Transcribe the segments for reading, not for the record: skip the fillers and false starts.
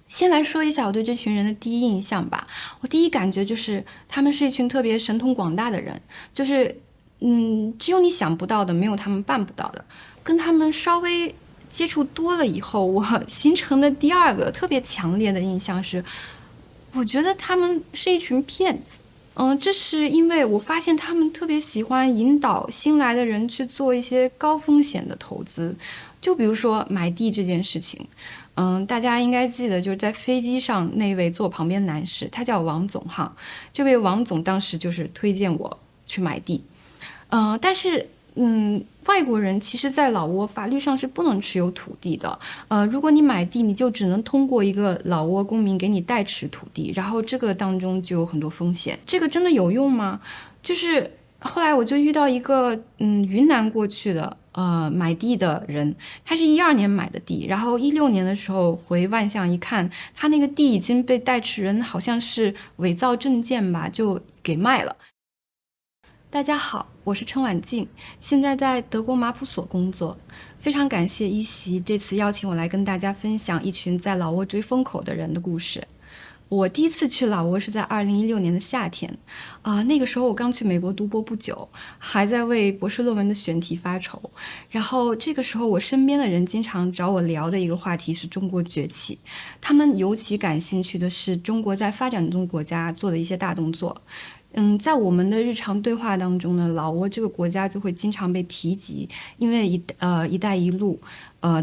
先来说一下我对这群人的第一印象吧。我第一感觉就是他们是一群特别神通广大的人，就是只有你想不到的，没有他们办不到的。跟他们稍微接触多了以后，我形成的第二个特别强烈的印象是，我觉得他们是一群骗子。这是因为我发现他们特别喜欢引导新来的人去做一些高风险的投资，就比如说买地这件事情。大家应该记得，就是在飞机上那位坐旁边男士，他叫王总哈。这位王总当时就是推荐我去买地。但是，外国人其实，在老挝法律上是不能持有土地的。如果你买地，你就只能通过一个老挝公民给你代持土地，然后这个当中就有很多风险。这个真的有用吗？就是后来我就遇到一个云南过去的买地的人，他是12年买的地，然后16年的时候回万象一看，他那个地已经被代持人好像是伪造证件吧，就给卖了。大家好，我是陈婉静，现在在德国马普所工作。非常感谢一席这次邀请我来跟大家分享一群在老挝追风口的人的故事。我第一次去老挝是在2016年的夏天，那个时候我刚去美国读博不久，还在为博士论文的选题发愁。然后这个时候，我身边的人经常找我聊的一个话题是中国崛起，他们尤其感兴趣的是中国在发展中国家做的一些大动作。在我们的日常对话当中呢，老挝这个国家就会经常被提及，因为“一带一路”，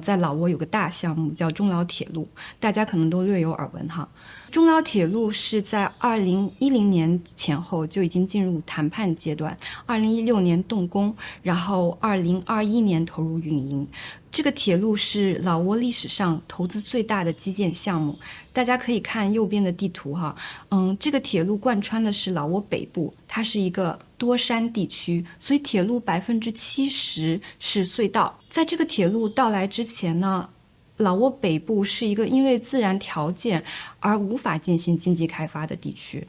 在老挝有个大项目叫中老铁路，大家可能都略有耳闻哈。中老铁路是在2010年前后就已经进入谈判阶段，2016年动工，然后2021年投入运营。这个铁路是老挝历史上投资最大的基建项目，大家可以看右边的地图哈。这个铁路贯穿的是老挝北部，它是一个多山地区，所以铁路70%是隧道。在这个铁路到来之前呢，老挝北部是一个因为自然条件而无法进行经济开发的地区。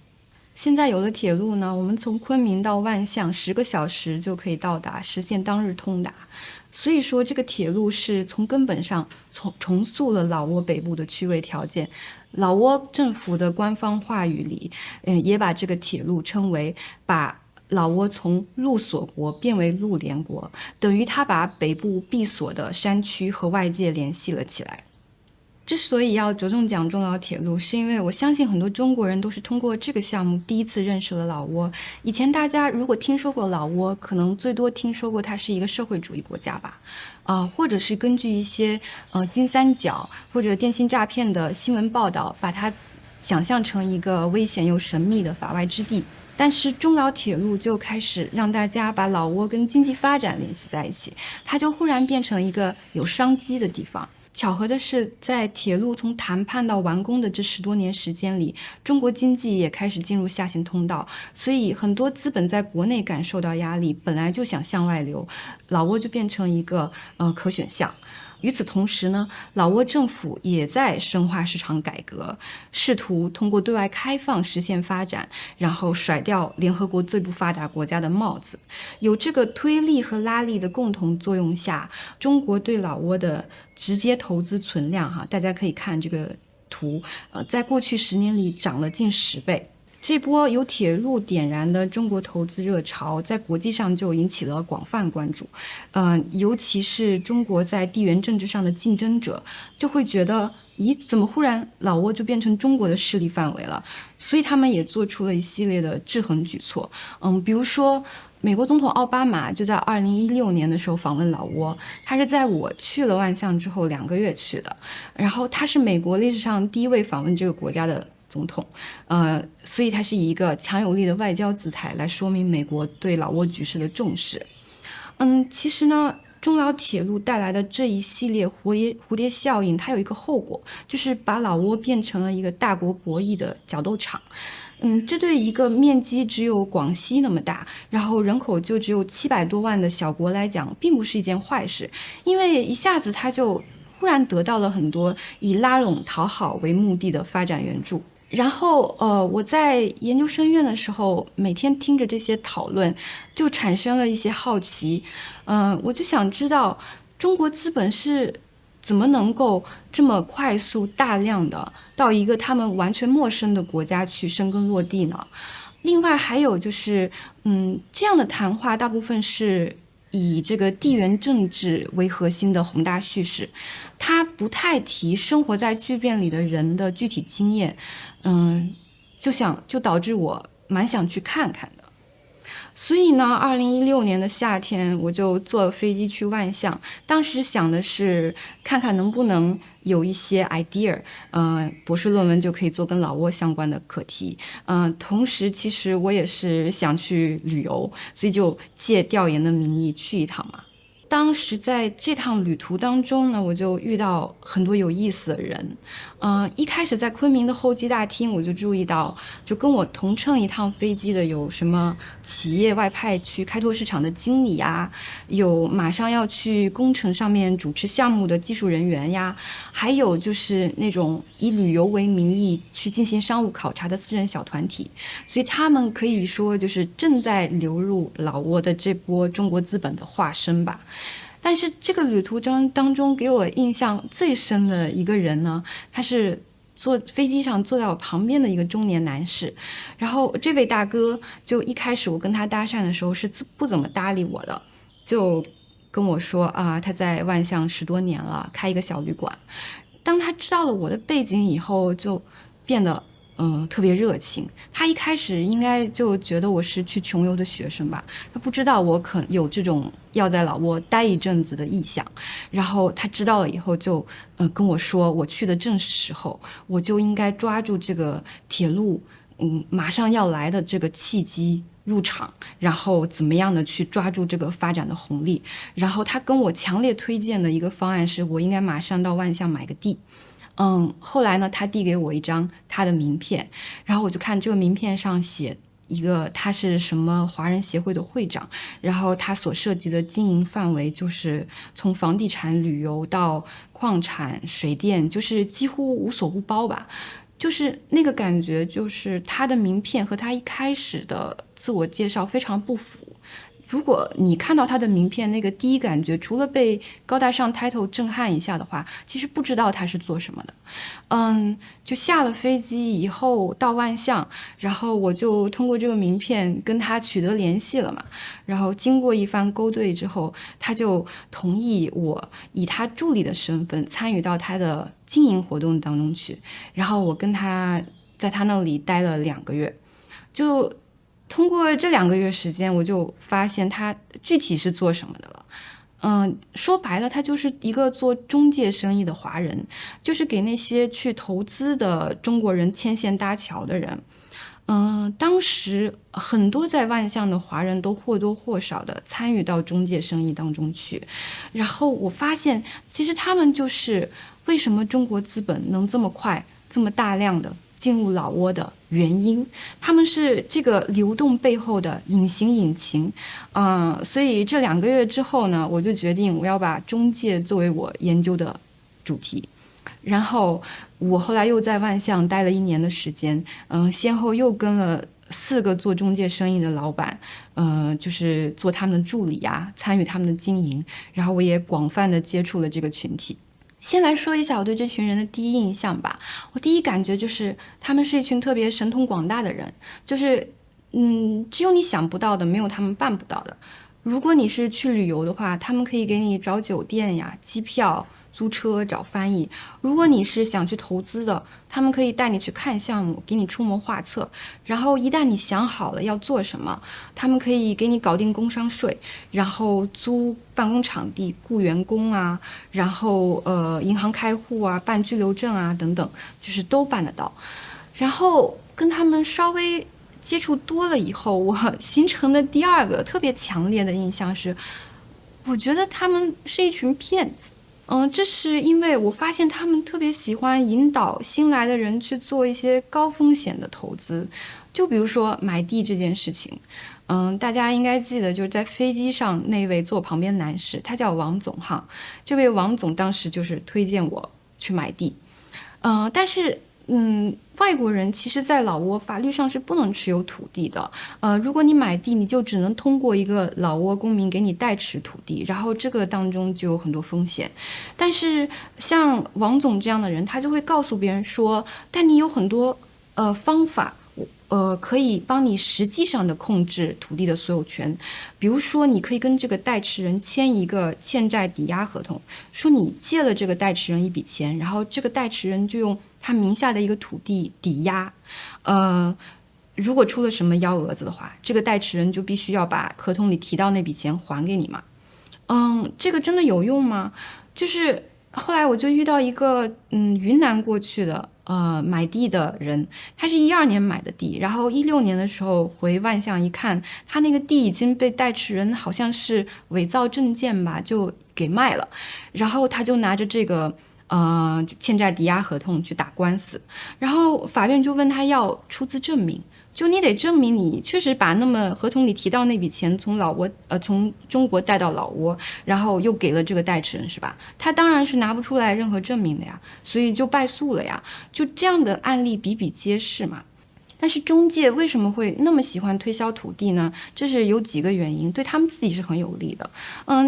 现在有了铁路呢，我们从昆明到万象10个小时就可以到达，实现当日通达。所以说，这个铁路是从根本上重塑了老挝北部的区位条件。老挝政府的官方话语里，也把这个铁路称为把老挝从陆锁国变为陆联国，等于他把北部闭锁的山区和外界联系了起来。之所以要着重讲中老铁路，是因为我相信很多中国人都是通过这个项目第一次认识了老挝。以前大家如果听说过老挝，可能最多听说过它是一个社会主义国家吧，或者是根据一些金三角或者电信诈骗的新闻报道，把它想象成一个危险又神秘的法外之地。但是中老铁路就开始让大家把老挝跟经济发展联系在一起，它就忽然变成一个有商机的地方。巧合的是，在铁路从谈判到完工的这10多年时间里，中国经济也开始进入下行通道，所以很多资本在国内感受到压力，本来就想向外流，老挝就变成一个可选项。与此同时呢，老挝政府也在深化市场改革，试图通过对外开放实现发展，然后甩掉联合国最不发达国家的帽子。有这个推力和拉力的共同作用下，中国对老挝的直接投资存量大家可以看这个图，在过去10年里涨了近10倍。这波由铁路点燃的中国投资热潮，在国际上就引起了广泛关注。尤其是中国在地缘政治上的竞争者，就会觉得，咦，怎么忽然老挝就变成中国的势力范围了？所以他们也做出了一系列的制衡举措。比如说，美国总统奥巴马就在2016年的时候访问老挝，他是在我去了万象之后2个月去的，然后他是美国历史上第一位访问这个国家的总统，所以他是以一个强有力的外交姿态来说明美国对老挝局势的重视。其实呢，中老铁路带来的这一系列蝴蝶效应，它有一个后果，就是把老挝变成了一个大国博弈的角斗场。这对一个面积只有广西那么大，然后人口就只有700多万的小国来讲，并不是一件坏事，因为一下子它就忽然得到了很多以拉拢讨好为目的的发展援助。然后，我在研究生院的时候，每天听着这些讨论，就产生了一些好奇。我就想知道，中国资本是怎么能够这么快速大量的到一个他们完全陌生的国家去生根落地呢？另外还有就是，这样的谈话大部分是以这个地缘政治为核心的宏大叙事，它不太提生活在巨变里的人的具体经验，就导致我蛮想去看看的。所以呢，2016年的夏天，我就坐飞机去万象。当时想的是，看看能不能有一些 idea，博士论文就可以做跟老挝相关的课题。同时其实我也是想去旅游，所以就借调研的名义去一趟嘛。当时在这趟旅途当中呢，我就遇到很多有意思的人。一开始在昆明的候机大厅，我就注意到，就跟我同乘一趟飞机的有什么企业外派去开拓市场的经理呀，有马上要去工程上面主持项目的技术人员呀，还有就是那种以旅游为名义去进行商务考察的私人小团体。所以他们可以说就是正在流入老挝的这波中国资本的化身吧。但是这个旅途当中给我印象最深的一个人呢，他是坐飞机上坐在我旁边的一个中年男士。然后这位大哥就一开始我跟他搭讪的时候是不怎么搭理我的，就跟我说啊，他在万象10多年了，开一个小旅馆。当他知道了我的背景以后，就变得特别热情。他一开始应该就觉得我是去穷游的学生吧，他不知道我可有这种要在老挝待一阵子的意向。然后他知道了以后就跟我说，我去的正是时候，我就应该抓住这个铁路马上要来的这个契机入场，然后怎么样的去抓住这个发展的红利。然后他跟我强烈推荐的一个方案是，我应该马上到万象买个地。后来呢，他递给我一张他的名片，然后我就看这个名片上写一个他是什么华人协会的会长，然后他所涉及的经营范围就是从房地产、旅游到矿产、水电，就是几乎无所不包吧。就是那个感觉，就是他的名片和他一开始的自我介绍非常不符。如果你看到他的名片，那个第一感觉除了被高大上 title 震撼一下的话，其实不知道他是做什么的。就下了飞机以后到万象，然后我就通过这个名片跟他取得联系了嘛。然后经过一番勾兑之后，他就同意我以他助理的身份参与到他的经营活动当中去。然后我跟他在他那里待了2个月，就通过这2个月时间，我就发现他具体是做什么的了。说白了，他就是一个做中介生意的华人，就是给那些去投资的中国人牵线搭桥的人。当时很多在万象的华人都或多或少的参与到中介生意当中去，然后我发现，其实他们就是为什么中国资本能这么快、这么大量的进入老挝的原因，他们是这个流动背后的隐形引擎。所以这2个月之后呢，我就决定我要把中介作为我研究的主题。然后我后来又在万象待了1年的时间，先后又跟了4个做中介生意的老板，就是做他们的助理啊，参与他们的经营，然后我也广泛的接触了这个群体。先来说一下我对这群人的第一印象吧。我第一感觉就是他们是一群特别神通广大的人，就是只有你想不到的，没有他们办不到的。如果你是去旅游的话，他们可以给你找酒店呀、机票、租车、找翻译。如果你是想去投资的，他们可以带你去看项目，给你出谋划策。然后一旦你想好了要做什么，他们可以给你搞定工商税，然后租办公场地、雇员工啊，然后银行开户啊、办居留证啊等等，就是都办得到。然后跟他们稍微接触多了以后，我形成的第2个特别强烈的印象是，我觉得他们是一群骗子。这是因为我发现他们特别喜欢引导新来的人去做一些高风险的投资，就比如说买地这件事情。大家应该记得，就是在飞机上那位坐旁边男士，他叫王总哈。这位王总当时就是推荐我去买地，但是外国人其实在老挝法律上是不能持有土地的。如果你买地，你就只能通过一个老挝公民给你代持土地，然后这个当中就有很多风险。但是像王总这样的人，他就会告诉别人说，但你有很多方法。可以帮你实际上的控制土地的所有权，比如说，你可以跟这个代持人签一个欠债抵押合同，说你借了这个代持人一笔钱，然后这个代持人就用他名下的一个土地抵押，如果出了什么幺蛾子的话，这个代持人就必须要把合同里提到那笔钱还给你嘛。这个真的有用吗？就是后来我就遇到一个云南过去的买地的人，他是12年买的地，然后16年的时候回万象一看，他那个地已经被代持人好像是伪造证件吧，就给卖了，然后他就拿着这个欠债抵押合同去打官司，然后法院就问他要出资证明。就你得证明你确实把那么合同里提到那笔钱从中国带到老挝，然后又给了这个代持人，是吧？他当然是拿不出来任何证明的呀，所以就败诉了呀。就这样的案例比比皆是嘛。但是中介为什么会那么喜欢推销土地呢？这是有几个原因，对他们自己是很有利的。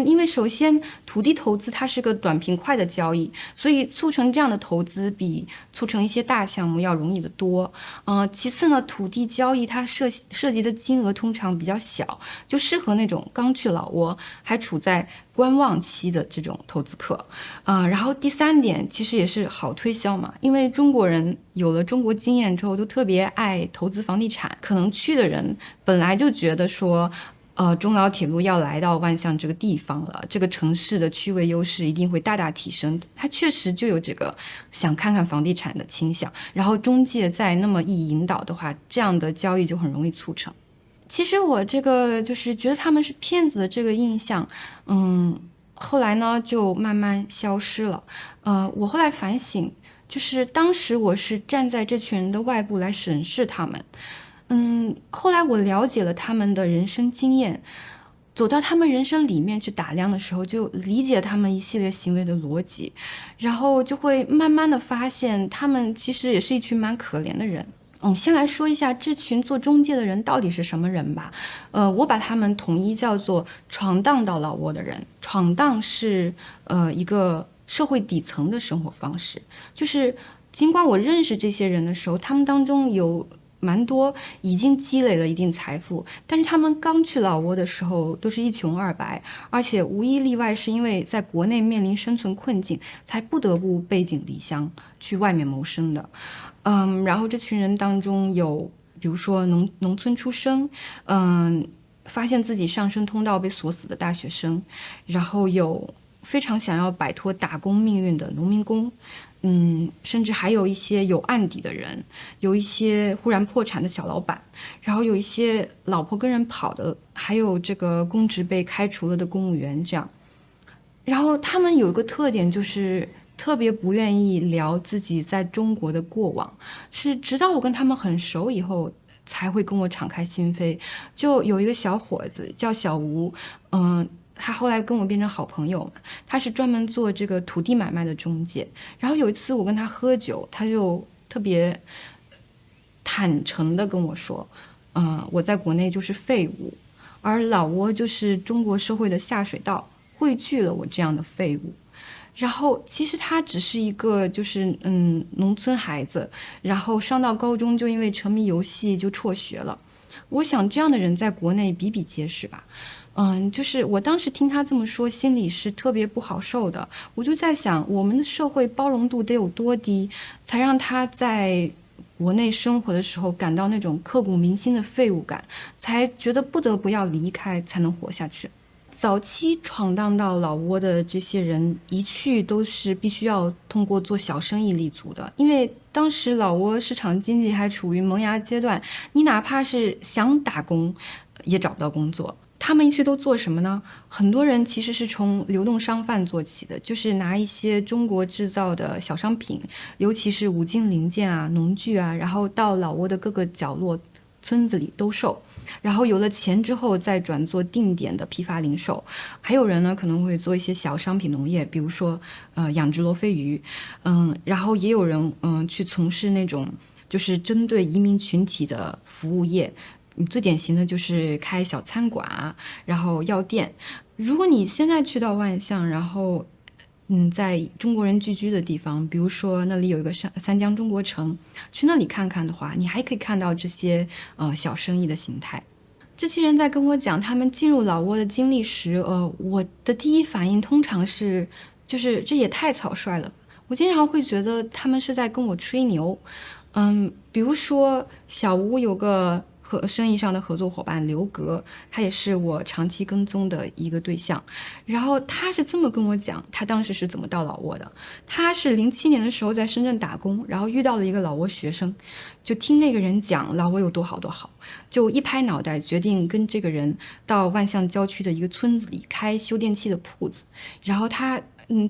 因为首先土地投资它是个短平快的交易，所以促成这样的投资比促成一些大项目要容易得多。其次呢，土地交易它涉及的金额通常比较小，就适合那种刚去老挝还处在观望期的这种投资客。然后第三点其实也是好推销嘛，因为中国人有了中国经验之后都特别爱投资房地产，可能去的人本来就觉得说中老铁路要来到万象这个地方了，这个城市的区位优势一定会大大提升，他确实就有这个想看看房地产的倾向，然后中介再那么一引导的话，这样的交易就很容易促成。其实我这个就是觉得他们是骗子的这个印象，后来呢就慢慢消失了。我后来反省，就是当时我是站在这群人的外部来审视他们。后来我了解了他们的人生经验，走到他们人生里面去打量的时候，就理解他们一系列行为的逻辑，然后就会慢慢的发现，他们其实也是一群蛮可怜的人。先来说一下这群做中介的人到底是什么人吧。我把他们统一叫做闯荡到老挝的人。闯荡是一个社会底层的生活方式，就是尽管我认识这些人的时候，他们当中有蛮多已经积累了一定财富，但是他们刚去老挝的时候都是一穷二白，而且无一例外是因为在国内面临生存困境，才不得不背井离乡去外面谋生的。然后这群人当中有，比如说农村出生，发现自己上升通道被锁死的大学生，然后有非常想要摆脱打工命运的农民工，甚至还有一些有案底的人，有一些忽然破产的小老板，然后有一些老婆跟人跑的，还有这个公职被开除了的公务员，这样。然后他们有一个特点，就是特别不愿意聊自己在中国的过往，是直到我跟他们很熟以后才会跟我敞开心扉。就有一个小伙子叫小吴，他后来跟我变成好朋友嘛，他是专门做这个土地买卖的中介。然后有一次我跟他喝酒，他就特别坦诚地跟我说，我在国内就是废物，而老挝就是中国社会的下水道，汇聚了我这样的废物。然后其实他只是一个就是农村孩子，然后上到高中就因为沉迷游戏就辍学了。我想这样的人在国内比比皆是吧。就是我当时听他这么说，心里是特别不好受的。我就在想，我们的社会包容度得有多低，才让他在国内生活的时候感到那种刻骨铭心的废物感，才觉得不得不要离开才能活下去。早期闯荡到老挝的这些人，一去都是必须要通过做小生意立足的，因为当时老挝市场经济还处于萌芽阶段，你哪怕是想打工，也找不到工作。他们一去都做什么呢？很多人其实是从流动商贩做起的，就是拿一些中国制造的小商品，尤其是五金零件啊、农具啊，然后到老挝的各个角落、村子里兜售。然后有了钱之后再转做定点的批发零售。还有人呢可能会做一些小商品农业，比如说养殖罗非鱼，然后也有人去从事那种就是针对移民群体的服务业。最典型的就是开小餐馆啊，然后药店。如果你现在去到万象，然后在中国人聚居的地方，比如说那里有一个三江中国城，去那里看看的话，你还可以看到这些小生意的形态。这些人在跟我讲他们进入老挝的经历时，我的第一反应通常是，就是这也太草率了。我经常会觉得他们是在跟我吹牛。比如说小吴有个生意上的合作伙伴刘格，他也是我长期跟踪的一个对象。然后他是这么跟我讲，他当时是怎么到老挝的。他是07年的时候在深圳打工，然后遇到了一个老挝学生，就听那个人讲老挝有多好多好，就一拍脑袋决定跟这个人到万象郊区的一个村子里开修电器的铺子。然后他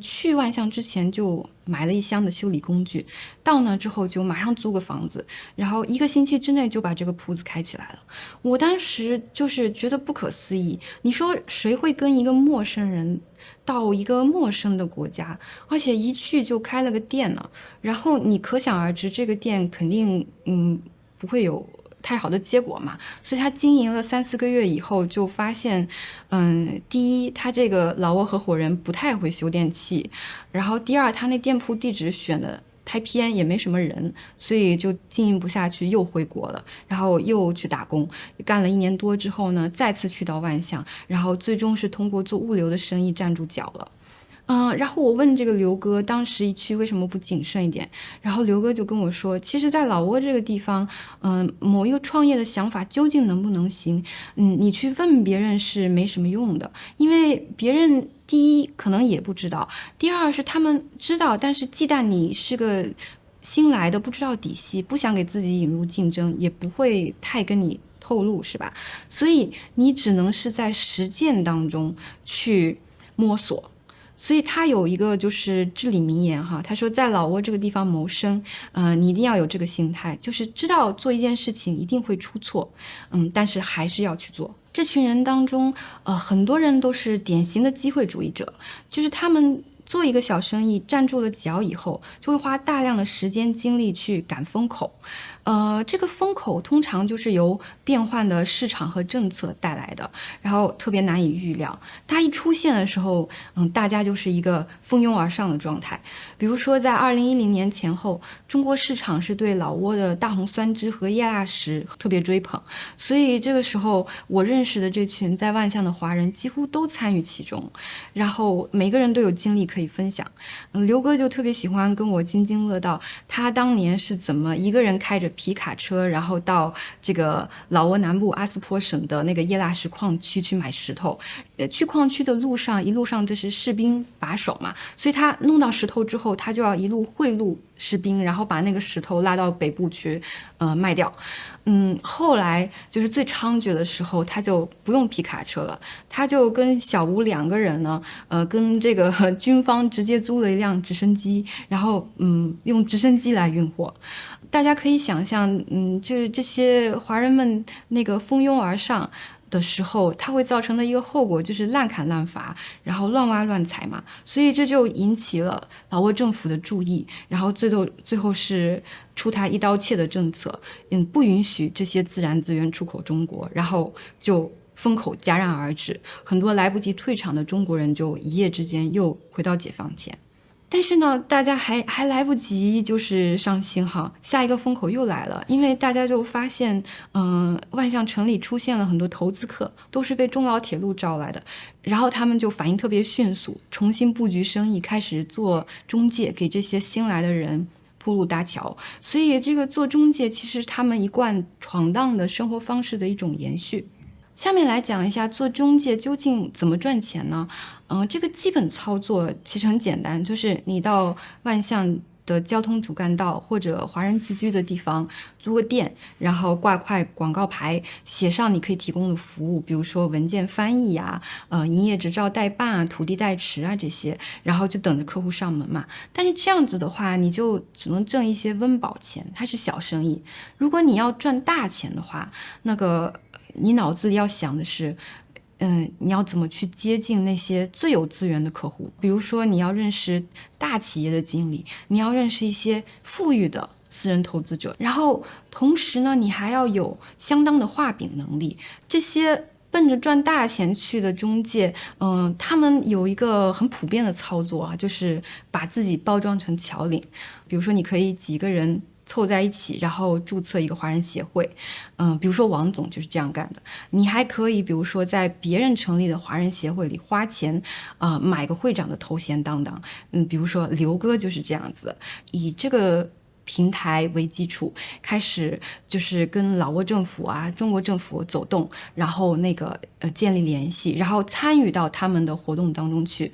去万象之前就买了一箱的修理工具，到那之后就马上租个房子，然后1个星期之内就把这个铺子开起来了。我当时就是觉得不可思议，你说谁会跟一个陌生人到一个陌生的国家，而且一去就开了个店呢？然后你可想而知，这个店肯定不会有太好的结果嘛。所以他经营了3-4个月以后就发现，第一，他这个老挝合伙人不太会修电器，然后第二，他那店铺地址选的太偏，也没什么人，所以就经营不下去，又回国了，然后又去打工，干了1年多之后呢，再次去到万象，然后最终是通过做物流的生意站住脚了。然后我问这个刘哥，当时一去为什么不谨慎一点？然后刘哥就跟我说，其实，在老挝这个地方，某一个创业的想法究竟能不能行，你去问别人是没什么用的，因为别人第一可能也不知道，第二是他们知道，但是忌惮你是个新来的，不知道底细，不想给自己引入竞争，也不会太跟你透露，是吧？所以你只能是在实践当中去摸索。所以他有一个就是至理名言哈，他说在老挝这个地方谋生，你一定要有这个心态，就是知道做一件事情一定会出错，但是还是要去做。这群人当中，很多人都是典型的机会主义者，就是他们做一个小生意站住了脚以后，就会花大量的时间精力去赶风口。这个风口通常就是由变换的市场和政策带来的，然后特别难以预料。它一出现的时候，大家就是一个蜂拥而上的状态。比如说，在2010年前后，中国市场是对老挝的大红酸枝和叶蜡石特别追捧，所以这个时候我认识的这群在万象的华人几乎都参与其中，然后每个人都有经历可以分享。刘哥就特别喜欢跟我津津乐道，他当年是怎么一个人开着皮卡车，然后到这个老挝南部阿苏坡省的那个叶蜡石矿区去买石头。去矿区的路上，一路上就是士兵把守嘛，所以他弄到石头之后，他就要一路贿赂士兵，然后把那个石头拉到北部去卖掉。后来就是最猖獗的时候，他就不用皮卡车了，他就跟小吴2个人呢，跟这个军方直接租了一辆直升机，然后用直升机来运货。大家可以想象，这些华人们那个蜂拥而上的时候，它会造成的一个后果就是滥砍滥伐，然后乱挖乱采嘛，所以这就引起了老挝政府的注意，然后最后是出台一刀切的政策，不允许这些自然资源出口中国，然后就风口戛然而止，很多来不及退场的中国人就一夜之间又回到解放前。但是呢，大家还来不及就是上心哈，下一个风口又来了，因为大家就发现，万象城里出现了很多投资客，都是被中老铁路招来的，然后他们就反应特别迅速，重新布局生意，开始做中介，给这些新来的人铺路搭桥。所以这个做中介其实他们一贯闯荡的生活方式的一种延续。下面来讲一下做中介究竟怎么赚钱呢？这个基本操作其实很简单，就是你到万象的交通主干道或者华人聚居的地方租个店，然后挂块广告牌，写上你可以提供的服务，比如说文件翻译啊、营业执照代办啊、土地代持啊这些，然后就等着客户上门嘛。但是这样子的话，你就只能挣一些温饱钱，它是小生意。如果你要赚大钱的话，那个你脑子里要想的是，你要怎么去接近那些最有资源的客户？比如说，你要认识大企业的经理，你要认识一些富裕的私人投资者，然后同时呢，你还要有相当的画饼能力。这些奔着赚大钱去的中介，他们有一个很普遍的操作啊，就是把自己包装成侨领。比如说，你可以几个人凑在一起，然后注册一个华人协会，比如说王总就是这样干的。你还可以，比如说在别人成立的华人协会里花钱，买个会长的头衔当当。比如说刘哥就是这样子，以这个平台为基础，开始就是跟老挝政府啊、中国政府走动，然后建立联系，然后参与到他们的活动当中去。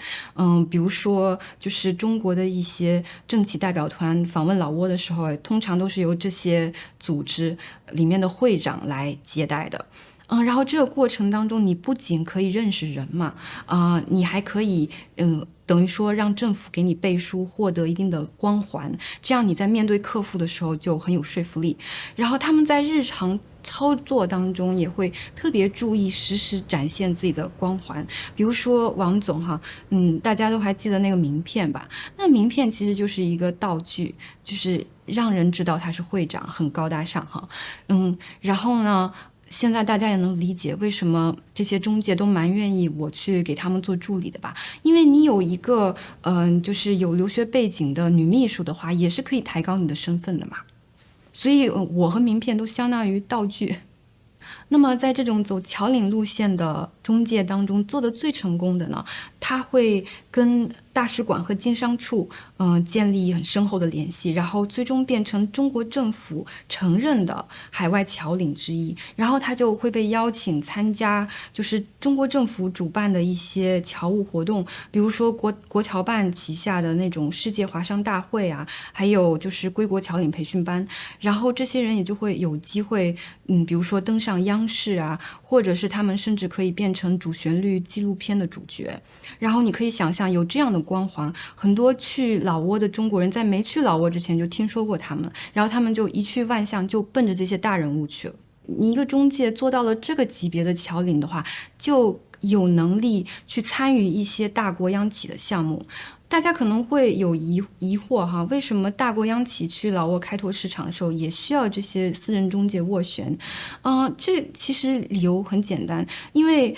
比如说就是中国的一些政企代表团访问老挝的时候，通常都是由这些组织里面的会长来接待的。然后这个过程当中，你不仅可以认识人嘛，你还可以，等于说让政府给你背书，获得一定的光环，这样你在面对客户的时候就很有说服力。然后他们在日常操作当中也会特别注意实时展现自己的光环。比如说王总哈，大家都还记得那个名片吧？那名片其实就是一个道具，就是让人知道他是会长，很高大上哈。然后呢，现在大家也能理解为什么这些中介都蛮愿意我去给他们做助理的吧？因为你有一个就是有留学背景的女秘书的话，也是可以抬高你的身份的嘛。所以我和名片都相当于道具。那么在这种走侨领路线的中介当中，做的最成功的呢，他会跟大使馆和经商处建立很深厚的联系，然后最终变成中国政府承认的海外侨领之一。然后他就会被邀请参加就是中国政府主办的一些侨务活动，比如说国侨办旗下的那种世界华商大会啊，还有就是归国侨领培训班。然后这些人也就会有机会比如说登上央视啊，或者是他们甚至可以变成主旋律纪录片的主角。然后你可以想象，有这样的光环，很多去老挝的中国人在没去老挝之前就听说过他们，然后他们就一去万象，就奔着这些大人物去了。你一个中介做到了这个级别的侨领的话，就有能力去参与一些大国央企的项目。大家可能会有疑惑哈，为什么大国央企去老挝开拓市场的时候也需要这些私人中介斡旋？这其实理由很简单，因为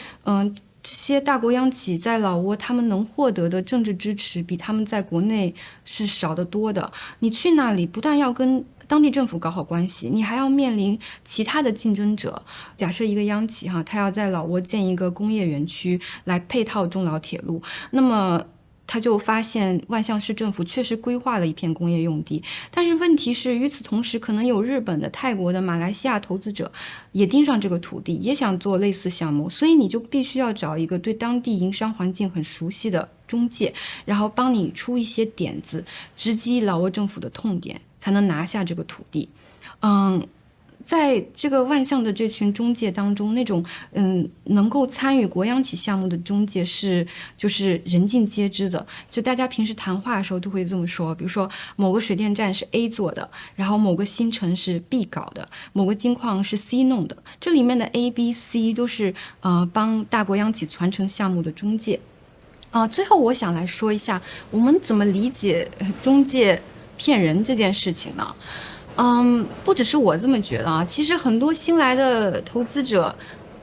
这些大国央企在老挝，他们能获得的政治支持比他们在国内是少得多的。你去那里不但要跟当地政府搞好关系，你还要面临其他的竞争者。假设一个央企哈，它要在老挝建一个工业园区来配套中老铁路，那么他就发现万象市政府确实规划了一片工业用地，但是问题是，与此同时，可能有日本的、泰国的、马来西亚投资者也盯上这个土地，也想做类似项目，所以你就必须要找一个对当地营商环境很熟悉的中介，然后帮你出一些点子，直击老挝政府的痛点，才能拿下这个土地。在这个万象的这群中介当中，那种能够参与国央企项目的中介就是人尽皆知的，就大家平时谈话的时候都会这么说。比如说某个水电站是 A 做的，然后某个新城是 B 搞的，某个金矿是 C 弄的，这里面的 A、B、C 都是帮大国央企传承项目的中介。最后我想来说一下，我们怎么理解中介骗人这件事情呢？不只是我这么觉得啊，其实很多新来的投资者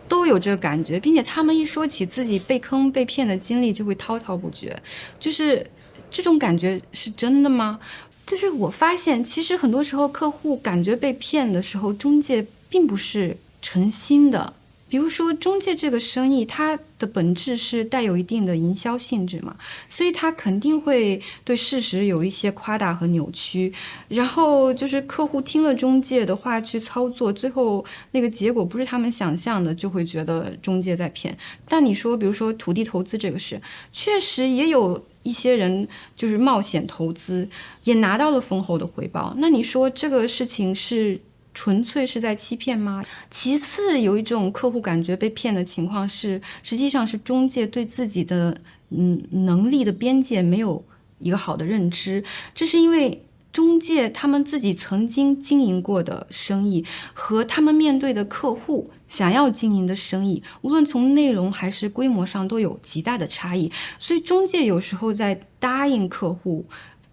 都有这个感觉，并且他们一说起自己被坑被骗的经历就会滔滔不绝。就是这种感觉是真的吗？就是我发现其实很多时候客户感觉被骗的时候，中介并不是诚心的。比如说中介这个生意，它的本质是带有一定的营销性质嘛，所以它肯定会对事实有一些夸大和扭曲，然后就是客户听了中介的话去操作，最后那个结果不是他们想象的，就会觉得中介在骗。但你说比如说土地投资这个事，确实也有一些人就是冒险投资，也拿到了丰厚的回报，那你说这个事情是纯粹是在欺骗吗？其次，有一种客户感觉被骗的情况是，实际上是中介对自己的能力的边界没有一个好的认知。这是因为中介他们自己曾经经营过的生意和他们面对的客户想要经营的生意，无论从内容还是规模上都有极大的差异。所以中介有时候在答应客户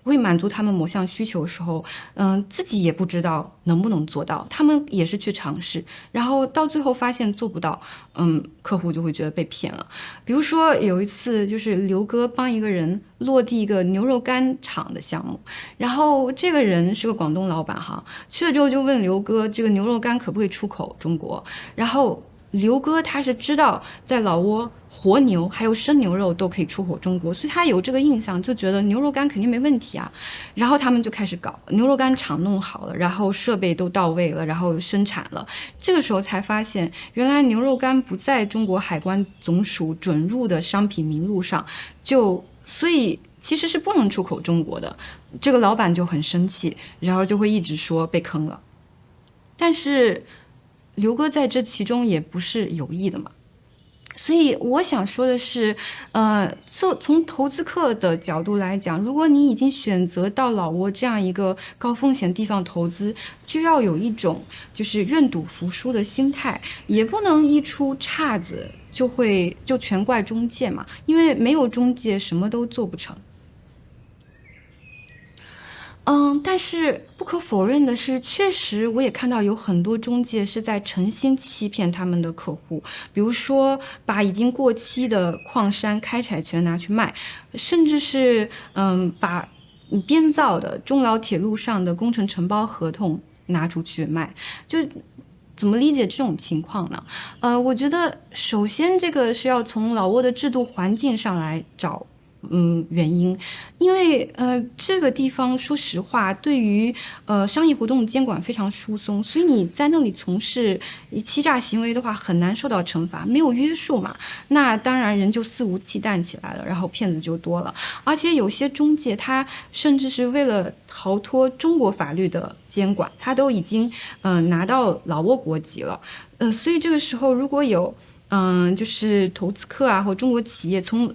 为满足他们某项需求的时候，自己也不知道能不能做到，他们也是去尝试，然后到最后发现做不到，客户就会觉得被骗了。比如说有一次，就是刘哥帮一个人落地一个牛肉干厂的项目，然后这个人是个广东老板哈，去了之后就问刘哥，这个牛肉干可不可以出口中国？然后刘哥他是知道在老挝活牛还有生牛肉都可以出口中国，所以他有这个印象，就觉得牛肉干肯定没问题啊。然后他们就开始搞牛肉干厂，弄好了，然后设备都到位了，然后生产了。这个时候才发现，原来牛肉干不在中国海关总署准入的商品名录上，所以其实是不能出口中国的。这个老板就很生气，然后就会一直说被坑了。但是刘哥在这其中也不是有意的嘛，所以我想说的是，从投资客的角度来讲，如果你已经选择到老挝这样一个高风险地方投资，就要有一种就是愿赌服输的心态，也不能一出岔子就全怪中介嘛，因为没有中介什么都做不成。但是不可否认的是，确实我也看到有很多中介是在诚心欺骗他们的客户，比如说把已经过期的矿山开采权拿去卖，甚至是把编造的中老铁路上的工程承包合同拿出去卖，就怎么理解这种情况呢？我觉得首先这个是要从老挝的制度环境上来找原因，因为这个地方说实话，对于商业活动监管非常疏松，所以你在那里从事欺诈行为的话，很难受到惩罚，没有约束嘛，那当然人就肆无忌惮起来了，然后骗子就多了。而且有些中介他甚至是为了逃脱中国法律的监管，他都已经拿到老挝国籍了，所以这个时候如果有就是投资客啊，或中国企业从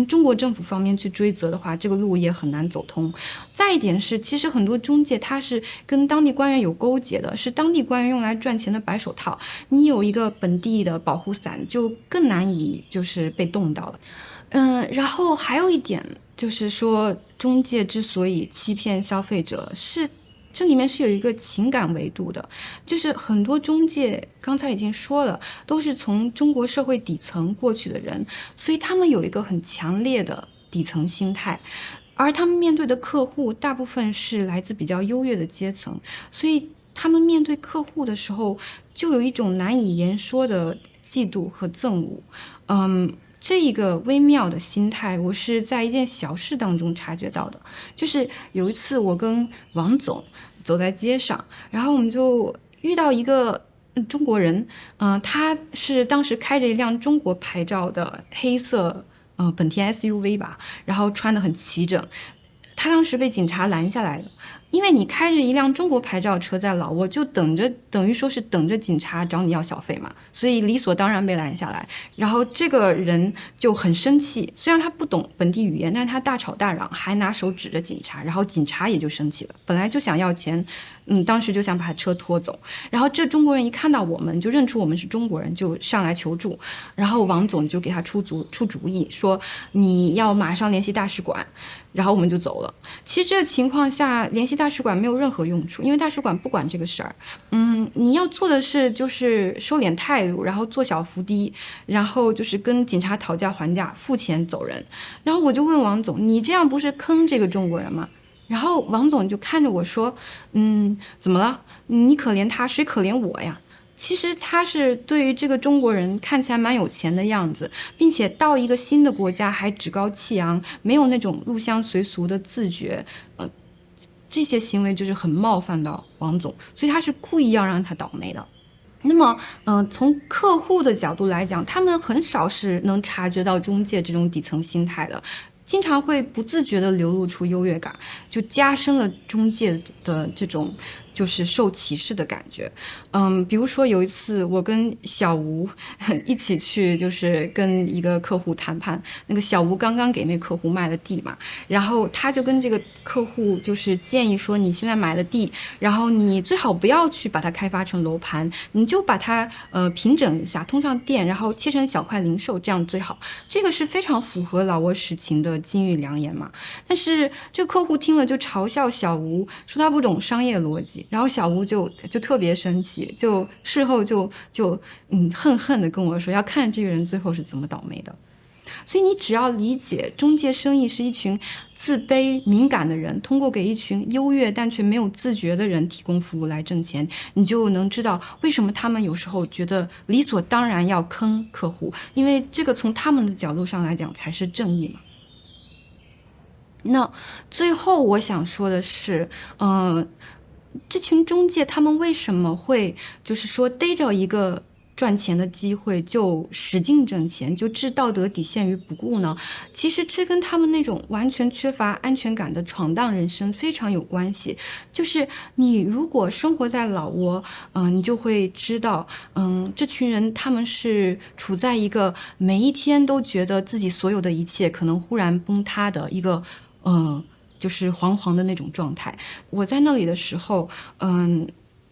中国政府方面去追责的话，这个路也很难走通。再一点是，其实很多中介他是跟当地官员有勾结的，是当地官员用来赚钱的白手套。你有一个本地的保护伞，就更难以就是被动到了。然后还有一点就是说，中介之所以欺骗消费者是。这里面是有一个情感维度的，就是很多中介刚才已经说了，都是从中国社会底层过去的人，所以他们有一个很强烈的底层心态，而他们面对的客户大部分是来自比较优越的阶层，所以他们面对客户的时候就有一种难以言说的嫉妒和憎恶。这一个微妙的心态，我是在一件小事当中察觉到的。就是有一次，我跟王总走在街上，然后我们就遇到一个中国人，他是当时开着一辆中国牌照的黑色本田 SUV 吧，然后穿得很齐整。他当时被警察拦下来了，因为你开着一辆中国牌照车在老挝，就等于说是等着警察找你要小费嘛，所以理所当然被拦下来。然后这个人就很生气，虽然他不懂本地语言，但是他大吵大嚷，还拿手指着警察，然后警察也就生气了，本来就想要钱，当时就想把车拖走。然后这中国人一看到我们，就认出我们是中国人，就上来求助。然后王总就给他出主意，说你要马上联系大使馆。然后我们就走了。其实这个情况下，联系大使馆没有任何用处，因为大使馆不管这个事儿。你要做的是就是收敛态度，然后做小伏低，然后就是跟警察讨价还价，付钱走人。然后我就问王总，你这样不是坑这个中国人吗？然后王总就看着我说，怎么了？你可怜他，谁可怜我呀？其实他是对于这个中国人看起来蛮有钱的样子，并且到一个新的国家还趾高气扬，没有那种入乡随俗的自觉，这些行为就是很冒犯到王总，所以他是故意要让他倒霉的。那么，从客户的角度来讲，他们很少是能察觉到中介这种底层心态的。经常会不自觉地流露出优越感，就加深了中介的这种就是受歧视的感觉。比如说有一次我跟小吴一起去，就是跟一个客户谈判，那个小吴刚刚给那客户卖了地嘛，然后他就跟这个客户就是建议说，你现在买了地，然后你最好不要去把它开发成楼盘，你就把它平整一下，通上电，然后切成小块零售，这样最好。这个是非常符合老挝实情的金玉良言嘛。但是这个客户听了就嘲笑小吴，说他不懂商业逻辑，然后小吴就特别生气，就事后就恨恨的跟我说，要看这个人最后是怎么倒霉的。所以你只要理解中介生意是一群自卑敏感的人通过给一群优越但却没有自觉的人提供服务来挣钱，你就能知道为什么他们有时候觉得理所当然要坑客户，因为这个从他们的角度上来讲才是正义嘛。那最后我想说的是，这群中介他们为什么会就是说逮着一个赚钱的机会就使劲挣钱，就置道德底线于不顾呢？其实这跟他们那种完全缺乏安全感的闯荡人生非常有关系。就是你如果生活在老挝，你就会知道，这群人他们是处在一个每一天都觉得自己所有的一切可能忽然崩塌的一个就是惶惶的那种状态。我在那里的时候，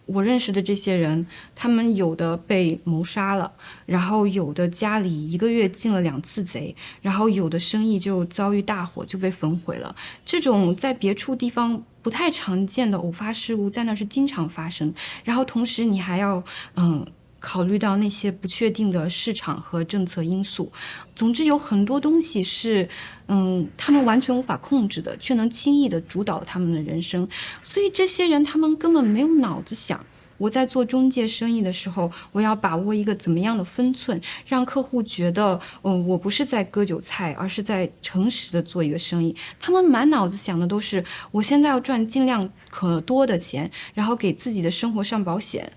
我认识的这些人，他们有的被谋杀了，然后有的家里1个月进了2次贼，然后有的生意就遭遇大火就被焚毁了。这种在别处地方不太常见的偶发事故，在那是经常发生。然后同时你还要考虑到那些不确定的市场和政策因素。总之有很多东西是他们完全无法控制的，却能轻易地主导他们的人生。所以这些人他们根本没有脑子想，我在做中介生意的时候，我要把握一个怎么样的分寸，让客户觉得我不是在割韭菜，而是在诚实的做一个生意。他们满脑子想的都是我现在要赚尽量可多的钱，然后给自己的生活上保险。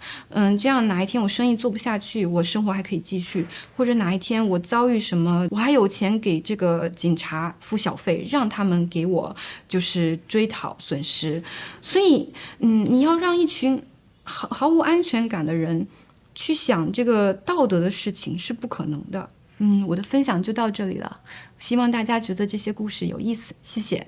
这样哪一天我生意做不下去，我生活还可以继续，或者哪一天我遭遇什么，我还有钱给这个警察付小费，让他们给我就是追讨损失。所以你要让一群毫无安全感的人去想这个道德的事情是不可能的。我的分享就到这里了，希望大家觉得这些故事有意思，谢谢。